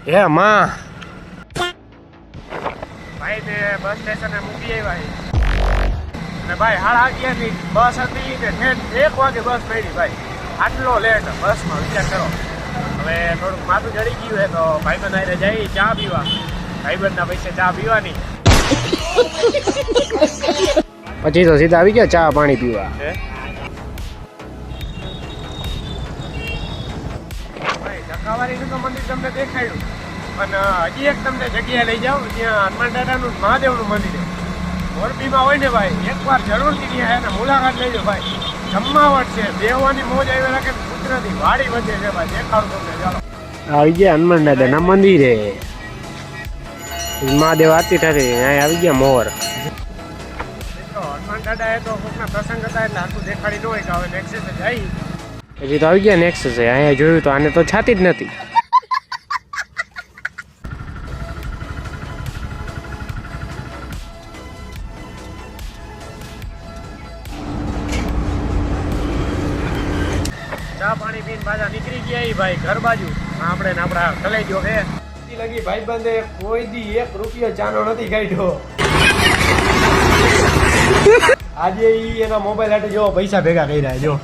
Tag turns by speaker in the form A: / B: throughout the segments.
A: હે માં
B: ભાઈ ને બસ સ્ટેશને મૂકી આવ્યા અને ભાઈ 11:30 બસ હતી ને 1 વાગે બસ પડી ભાઈ આટલો લેટ બસમાં વિચાર કરો હવે થોડુંક માથું ચડી ગયું હે તો ભાઈબંધ આરે જઈ ચા પીવા ભાઈબંધના પૈસે ચા પીવાની
A: પછી તો સીધા આવી ગયા ચા પાણી પીવા
B: ભાઈ ધક્કાવાળીનું તો મંદિર તમને દેખાડ્યું પણ હજી એક તમને જગ્યાએ લઈ જાઉં ત્યાં હનુમાન દાદાનું મહાદેવનું મંદિર છે મોરબીમાં હોય ને ભાઈ એકવાર જરૂરથી ત્યાં એને મુલાકાત લેજો ભાઈ જમાવટ છે દેવાની મોજ આવી રાખે કુદરતી વાડી વચ્ચે છે ભાઈ દેખાડું તમને ચાલો
A: આવી ગયા હનુમાન દાદાના મંદિરે મહાદેવ આરતી થતી અહીંયા આવી ગયા મોર
B: હનુમાન દાદા એ તો કોકના પ્રસંગ હતા એટલે આખું દેખાડી ન હોય કે હવે નેક્સેસ જાય
A: હજી તો આવી ગયા નેક્સ્ટ છે અહીંયા જોયું તો આને તો છાતી જ નથી
B: ચા પાણી પીને પાછા નીકળી ગયા ઈ ભાઈ ઘર બાજુ આપણે ને આપણા કલેજો હે લગી ભાઈ બંધે કોઈ દી 1 રૂપિયો ચાનો નથી કાઢ્યો આજે ઈ એના મોબાઈલ હાટે જો પૈસા ભેગા કર્યા જો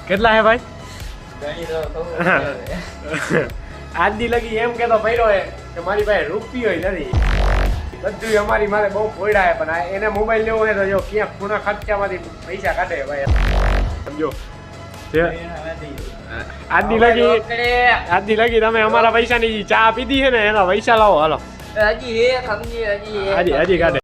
B: કેટલા હે ભાઈ આજ દી લગી એમ કેતો પડ્યો હે કે મારી પાસે રૂપિયો નથી બધું અમારી મારે બહુ ફોડ્યા હે પણ એને મોબાઈલ લેવો હે તો જો ક્યાં ખૂણા ખર્ચામાંથી પૈસા કાઢે ભાઈ સમજો આદિ લગી તમે અમારા પૈસાની ચા પીધી છે ને એના પૈસા લાવો હાલો હજી કાઢે